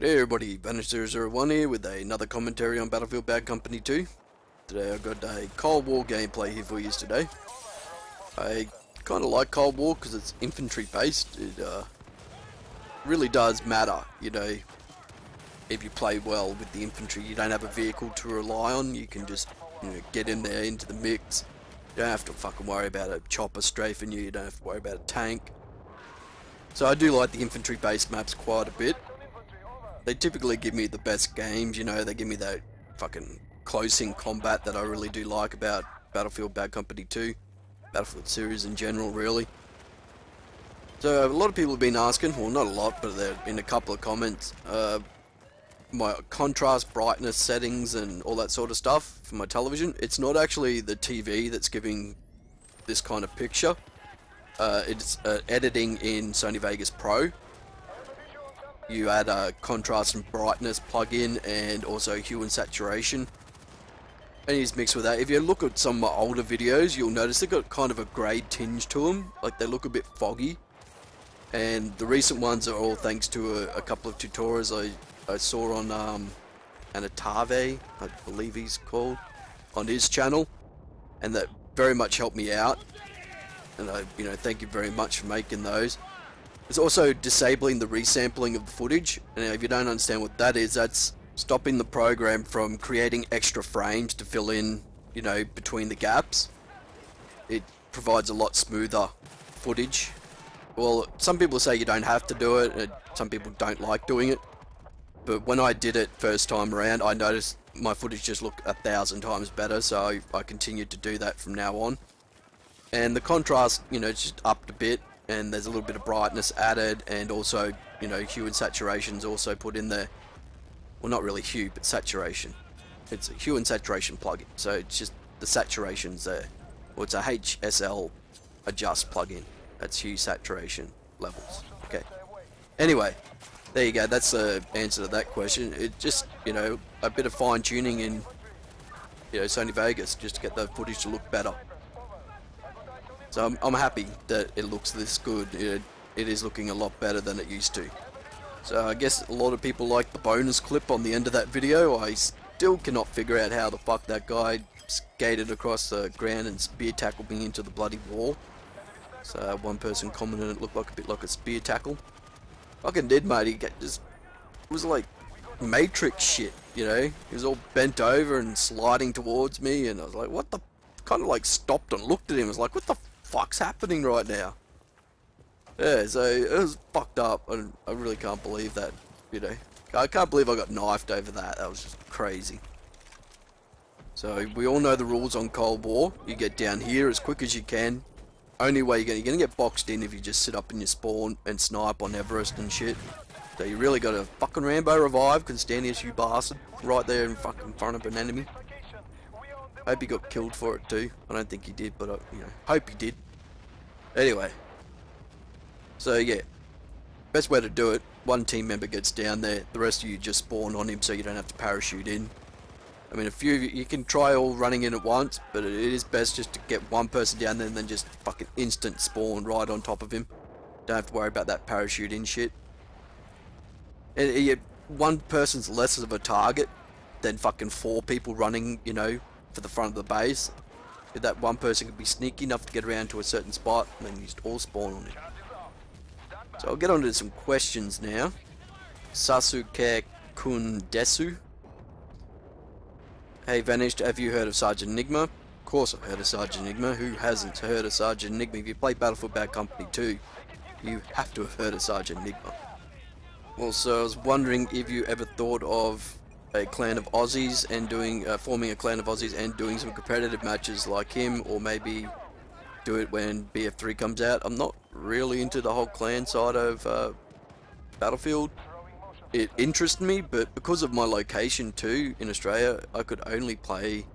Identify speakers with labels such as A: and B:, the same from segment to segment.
A: Hey everybody, Vanish001 here with another commentary on Battlefield Bad Company 2. Today I've got a Cold War gameplay here for you today. I kind of like Cold War because it's infantry based. It really does matter, you know, if you play well with the infantry. You don't have a vehicle to rely on, you can just, you know, get in there into the mix. You don't have to fucking worry about a chopper strafing you, you don't have to worry about a tank. So I do like the infantry based maps quite a bit. They typically give me the best games, you know, they give me that fucking close-in combat that I really do like about Battlefield Bad Company 2, Battlefield series in general, really. So a lot of people have been asking, well not a lot, but there have been a couple of comments, my contrast, brightness settings and all that sort of stuff for my television. It's not actually the TV that's giving this kind of picture, it's editing in Sony Vegas Pro. You add a contrast and brightness plugin and also hue and saturation, and you just mix with that. If you look at some of my older videos, you'll notice they've got kind of a grey tinge to them, like they look a bit foggy, and the recent ones are all thanks to a couple of tutorials I saw on Anatave, I believe he's called, on his channel, and that very much helped me out, and I, you know, thank you very much for making those. It's also disabling the resampling of the footage, and if you don't understand what that is, that's stopping the program from creating extra frames to fill in, you know, between the gaps. It provides a lot smoother footage. Well, some people say you don't have to do it, and some people don't like doing it, but when I did it first time around, I noticed my footage just looked 1,000 times better, so I continued to do that from now on. And the contrast, you know, just upped a bit, and there's a little bit of brightness added, and also, you know, hue and saturation's also put in there. Well, not really hue, but saturation. It's a hue and saturation plugin, so it's just the saturation's there. Well, it's a HSL adjust plugin. That's hue saturation levels. Okay. Anyway, there you go. That's the answer to that question. It just, you know, a bit of fine tuning in, you know, Sony Vegas just to get the footage to look better. So I'm happy that it looks this good. It is looking a lot better than it used to. So I guess a lot of people like the bonus clip on the end of that video. I still cannot figure out how the fuck that guy skated across the ground and spear tackled me into the bloody wall. So one person commented it looked like a bit like a spear tackle. Fucking did, mate. It was like Matrix shit, you know. He was all bent over and sliding towards me, and I was like, what the? Kind of like stopped and looked at him. I was like, what the fuck's happening right now? Yeah, so it was fucked up, and I really can't believe that, you know. I can't believe I got knifed over that. That was just crazy. So we all know the rules on Cold War. You get down here as quick as you can. Only way you're gonna get boxed in if you just sit up in your spawn and snipe on Everest and shit. So you really got a fucking Rambo revive, Constantius, you bastard, right there in fucking front of an enemy. Hope he got killed for it too. I don't think he did, but you know, hope he did. Anyway, so yeah, best way to do it, one team member gets down there, the rest of you just spawn on him so you don't have to parachute in. I mean, a few of you can try all running in at once, but it is best just to get one person down there and then just fucking instant spawn right on top of him. Don't have to worry about that parachute in shit. And one person's less of a target than fucking 4 people running, you know, for the front of the base. If that one person could be sneaky enough to get around to a certain spot, and then you just all spawn on it. So I'll get on to some questions now. Sasuke Kundesu. Hey Vanished, have you heard of Sergeant Enigma? Of course I've heard of Sergeant Enigma. Who hasn't heard of Sergeant Enigma? If you play Battlefield Bad Company 2, you have to have heard of Sergeant Enigma. Also, I was wondering if you ever thought of a clan of Aussies and doing forming a clan of Aussies and doing some competitive matches like him, or maybe do it when BF3 comes out. I'm not really into the whole clan side of Battlefield. It interests me, but because of my location too in Australia, I could only play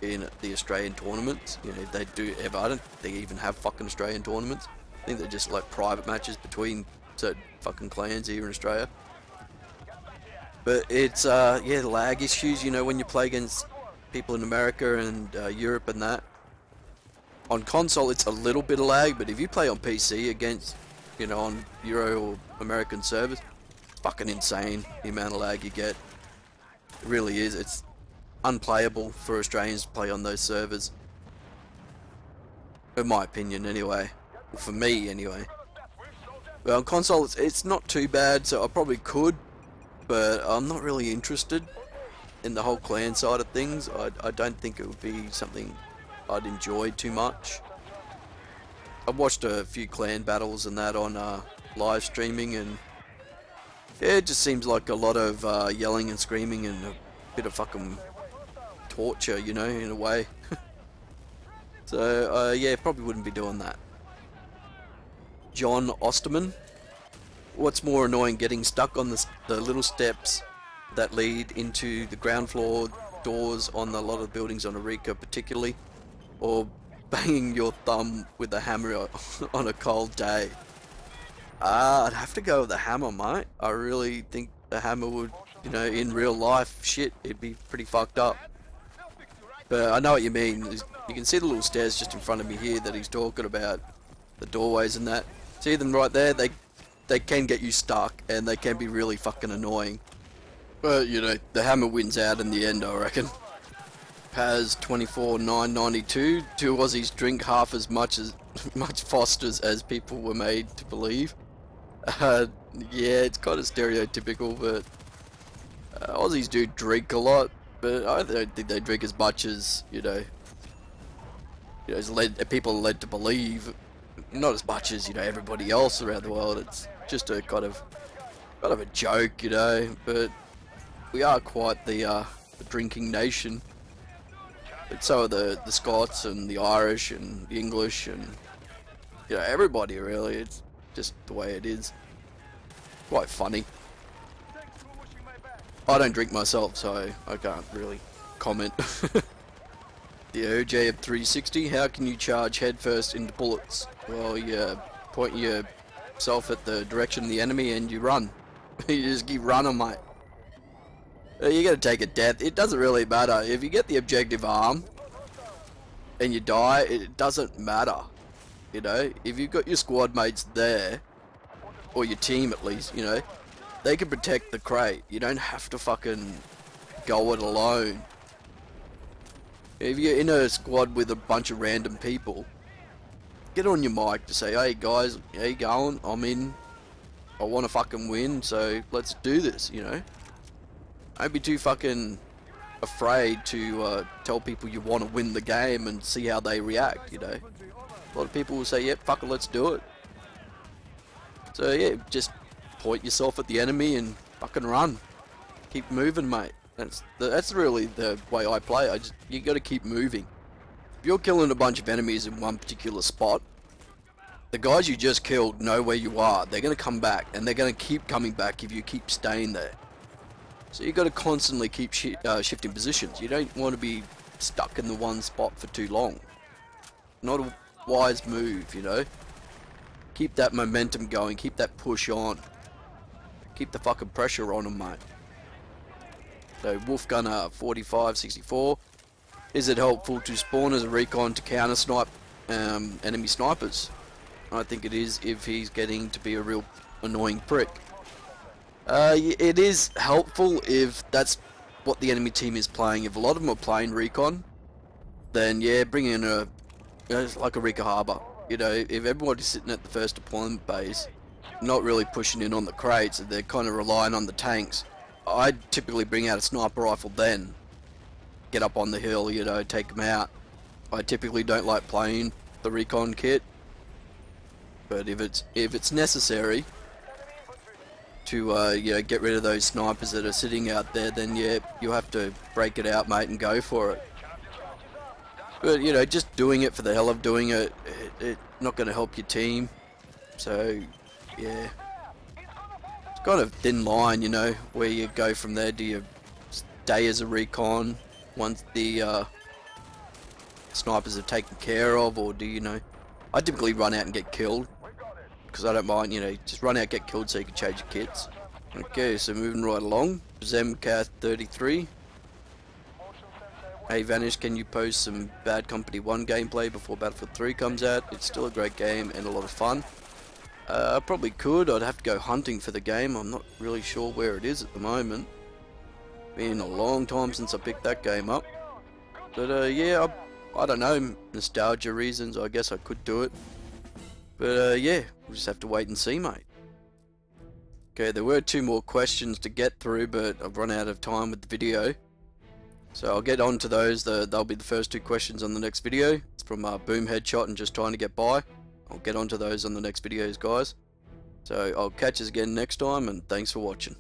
A: in the Australian tournaments. You know, if they do ever, I don't think they even have fucking Australian tournaments. I think they're just like private matches between certain fucking clans here in Australia. But it's, yeah, lag issues, you know, when you play against people in America and Europe and that. On console, it's a little bit of lag, but if you play on PC against, you know, on Euro or American servers, fucking insane, the amount of lag you get. It really is. It's unplayable for Australians to play on those servers. In my opinion, anyway. Well, for me, anyway. Well, on console, it's not too bad, so I probably could, but I'm not really interested in the whole clan side of things. I don't think it would be something I'd enjoy too much. I've watched a few clan battles and that on live streaming, and yeah, it just seems like a lot of yelling and screaming and a bit of fucking torture, you know, in a way. So yeah, probably wouldn't be doing that. John Osterman. What's more annoying, getting stuck on the little steps that lead into the ground floor doors on a lot of buildings on Arica particularly, or banging your thumb with a hammer on a cold day? I'd have to go with the hammer, mate. I really think the hammer would, you know, in real life, shit, it'd be pretty fucked up. But I know what you mean. You can see the little stairs just in front of me here that he's talking about, the doorways and that. See them right there? They can get you stuck, and they can be really fucking annoying. But, you know, the hammer wins out in the end, I reckon. Paz 24992. Two Aussies drink half as much Fosters as people were made to believe. Yeah, it's kind of stereotypical, but Aussies do drink a lot, but I don't think they drink as much as, you know, people are led to believe. Not as much as, you know, everybody else around the world. It's just a kind of a joke, you know. But we are quite the drinking nation. But so are the Scots and the Irish and the English and, you know, everybody really. It's just the way it is. Quite funny. I don't drink myself, so I can't really comment. The OJ of 360, how can you charge headfirst into bullets? Well, you point yourself at the direction of the enemy and you run. You just keep running, mate. You're gonna take a death. It doesn't really matter. If you get the objective arm and you die, it doesn't matter. You know, if you've got your squad mates there, or your team at least, you know, they can protect the crate. You don't have to fucking go it alone. If you're in a squad with a bunch of random people, get on your mic to say, hey guys, how you going? I'm in. I want to fucking win, so let's do this, you know? Don't be too fucking afraid to tell people you want to win the game and see how they react, you know? A lot of people will say, yep, fuck it, let's do it. So yeah, just point yourself at the enemy and fucking run. Keep moving, mate. That's really the way I play. You got to keep moving. If you're killing a bunch of enemies in one particular spot, the guys you just killed know where you are. They're going to come back, and they're going to keep coming back if you keep staying there. So you got to constantly keep shifting positions. You don't want to be stuck in the one spot for too long. Not a wise move, you know. Keep that momentum going. Keep that push on. Keep the fucking pressure on them, mate. So Wolfgunner 4564. Is it helpful to spawn as a recon to counter snipe enemy snipers? I think it is if he's getting to be a real annoying prick. It is helpful if that's what the enemy team is playing. If a lot of them are playing recon, then yeah, bring in like a Arica Harbour. You know, if everybody's sitting at the first deployment base, not really pushing in on the crates, they're kind of relying on the tanks. I'd typically bring out a sniper rifle then, get up on the hill, you know, take them out. I typically don't like playing the recon kit, but if it's necessary to you know, get rid of those snipers that are sitting out there, then yeah, you have to break it out, mate, and go for it. But you know, just doing it for the hell of doing it, it's not going to help your team. So yeah. Kind of thin line, you know, where you go from there. Do you stay as a recon once the snipers are taken care of, or do you know? I typically run out and get killed because I don't mind, you know, just run out, get killed so you can change your kits. Okay, so moving right along. Zemcath 33. Hey Vanish, can you post some Bad Company 1 gameplay before Battlefield 3 comes out? It's still a great game and a lot of fun. I probably could. I'd have to go hunting for the game. I'm not really sure where it is at the moment. Been a long time since I picked that game up. But yeah, I don't know, nostalgia reasons, I guess I could do it. But yeah, we'll just have to wait and see, mate. Okay, there were 2 more questions to get through, but I've run out of time with the video. So I'll get on to those. They'll be the first 2 questions on the next video. It's from Boom Headshot and Just Trying to Get By. I'll get on to those on the next videos, guys. So I'll catch us again next time, and thanks for watching.